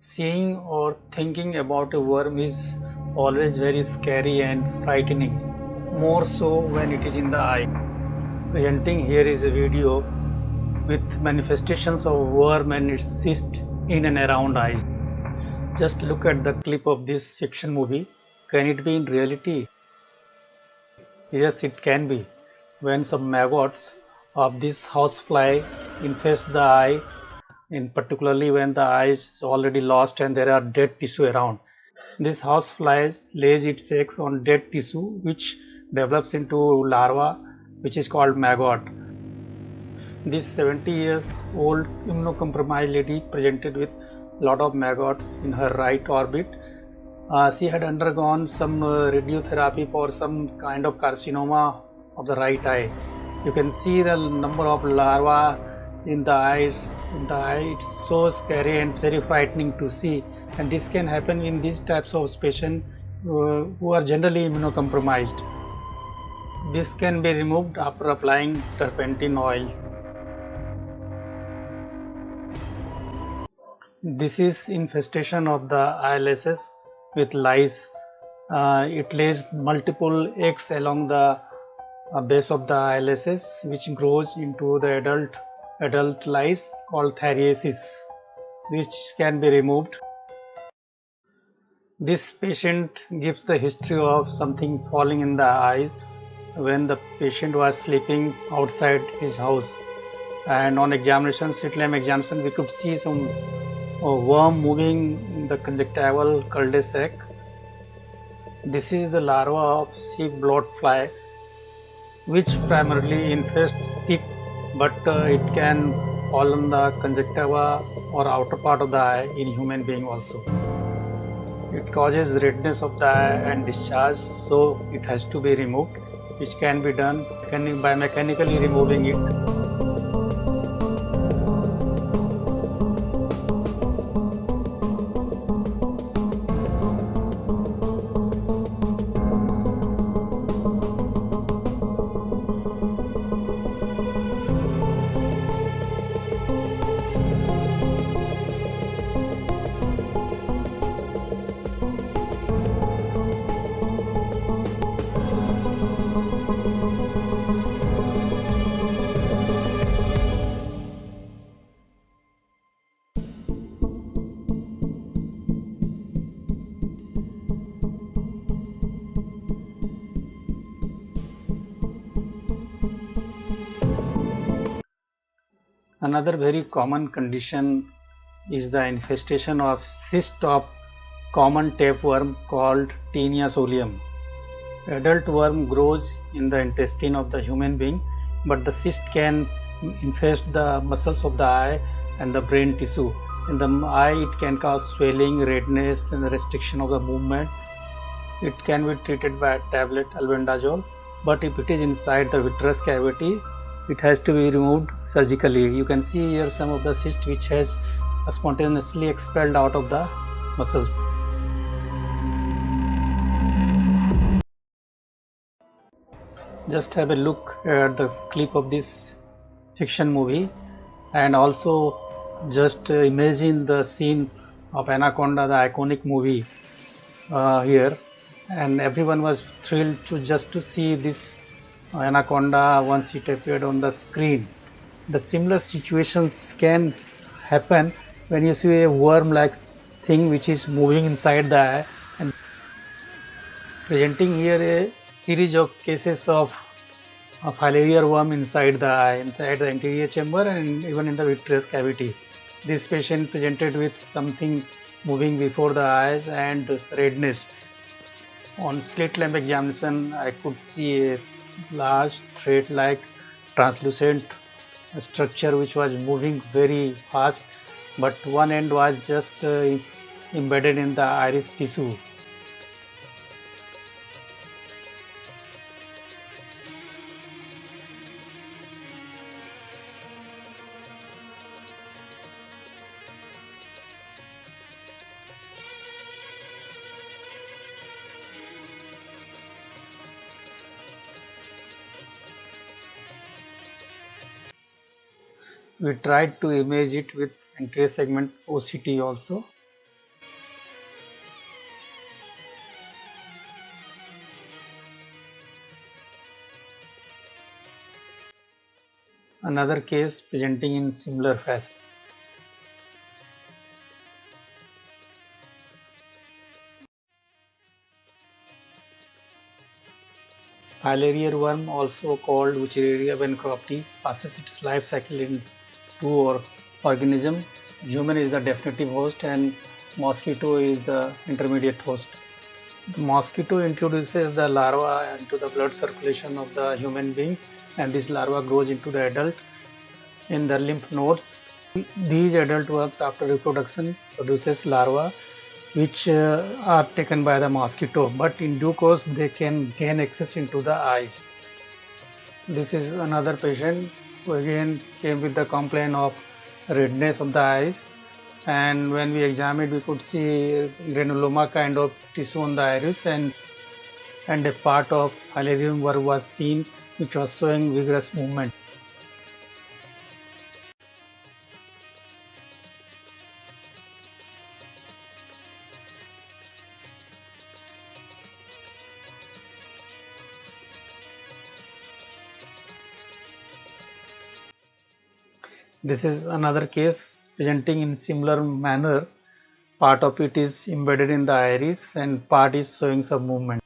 Seeing or thinking about a worm is always very scary and frightening, more so when it is in the eye. Presenting here is a video with manifestations of worm and its cyst in and around eyes. Just look at the clip of this fiction movie. Can it be in reality? Yes, it can be. When some maggots of this housefly infest the eye, in particularly when the eye is already lost and there are dead tissue around. This housefly lays its eggs on dead tissue which develops into larva which is called maggot. This 70 years old immunocompromised lady presented with a lot of maggots in her right orbit. She had undergone some radiotherapy for some kind of carcinoma of the right eye. You can see the number of larvae in the eyes. In the eye, it's so scary and very frightening to see. And this can happen in these types of patients who are generally immunocompromised. This can be removed after applying turpentine oil. This is infestation of the ILSs with lice. It lays multiple eggs along the base of the ILSs, which grows into the adult lice called theriasis, which can be removed. This patient gives the history of something falling in the eyes when the patient was sleeping outside his house. And on examination, slit lamp examination, we could see some worm moving in the conjunctival cul-de-sac. This is the larva of sheep bloat fly, which primarily infests sheep, but it can fall on the conjunctiva or outer part of the eye in human being also. It causes redness of the eye and discharge, so it has to be removed, which can be done by mechanically removing it. Another very common condition is the infestation of cyst of common tapeworm called Taenia solium. Adult worm grows in the intestine of the human being, but the cyst can infest the muscles of the eye and the brain tissue. In the eye, it can cause swelling, redness, and restriction of the movement. It can be treated by a tablet albendazole, but if it is inside the vitreous cavity, it has to be removed surgically. You can see here some of the cyst which has spontaneously expelled out of the muscles. Just have a look at the clip of this fiction movie and also just imagine the scene of Anaconda, the iconic movie here, and everyone was thrilled to see this Anaconda once it appeared on the screen. The similar situations can happen when you see a worm-like thing which is moving inside the eye, and presenting here a series of cases of a filaria worm inside the eye, inside the anterior chamber and even in the vitreous cavity. This patient presented with something moving before the eyes and redness. On slit lamp examination, I could see a large thread-like translucent structure which was moving very fast, but one end was just embedded in the iris tissue. We tried to image it with anterior segment OCT also. Another case presenting in similar fashion. Filarial worm, also called Wuchereria bancrofti, passes its life cycle in two organisms. Human is the definitive host and mosquito is the intermediate host. The mosquito introduces the larva into the blood circulation of the human being, and this larva grows into the adult in the lymph nodes. These adult worms after reproduction produces larvae which are taken by the mosquito, but in due course they can gain access into the eyes. This is another patient who again came with the complaint of redness of the eyes, and when we examined we could see granuloma kind of tissue on the iris, and a part of filarium worm was seen which was showing vigorous movement. This is another case presenting in similar manner. Part of it is embedded in the iris and part is showing some movement.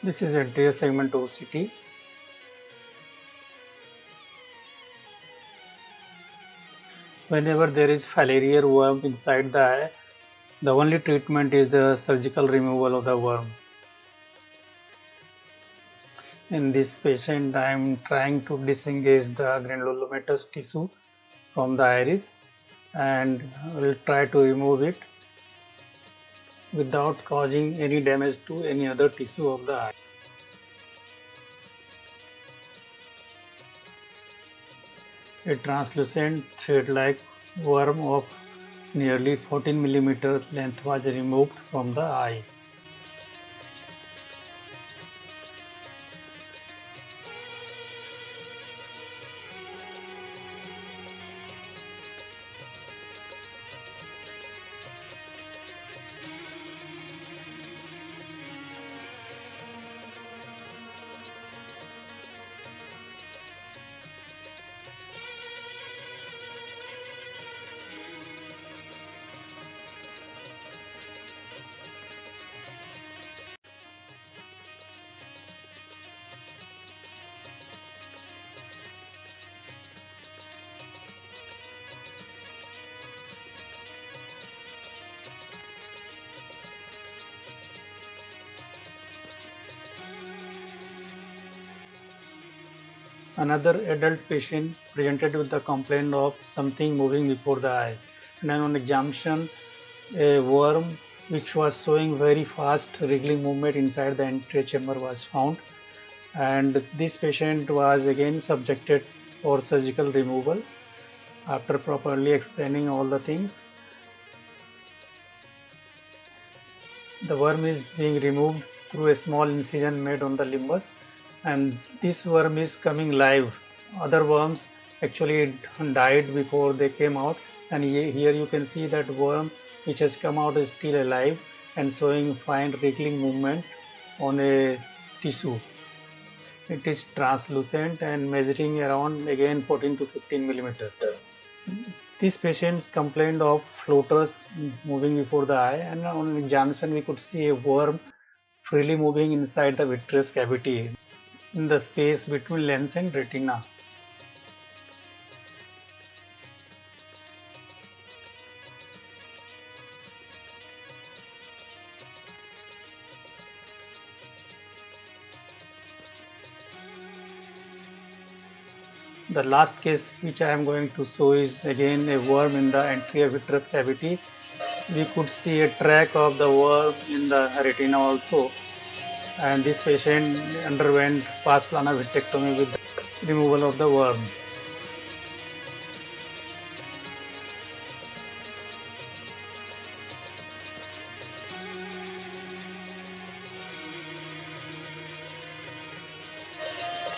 This is anterior segment OCT. Whenever there is filarial worm inside the eye, the only treatment is the surgical removal of the worm. In this patient, I am trying to disengage the granulomatous tissue from the iris and will try to remove it without causing any damage to any other tissue of the eye. A translucent thread-like worm of nearly 14 mm length was removed from the eye. Another adult patient presented with the complaint of something moving before the eye, and then on examination, a worm which was showing very fast wriggling movement inside the anterior chamber was found, and this patient was again subjected for surgical removal. After properly explaining all the things, the worm is being removed through a small incision made on the limbus, and this worm is coming live. Other worms actually died before they came out, and here you can see that worm which has come out is still alive and showing fine wriggling movement on a tissue. It is translucent and measuring around again 14 to 15 millimeter. These patients complained of floaters moving before the eye, and on examination we could see a worm freely moving inside the vitreous cavity in the space between lens and retina. The last case which I am going to show is again a worm in the anterior vitreous cavity. We could see a track of the worm in the retina also. and this patient underwent pars plana vitrectomy with removal of the worm.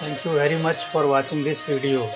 Thank you very much for watching this video.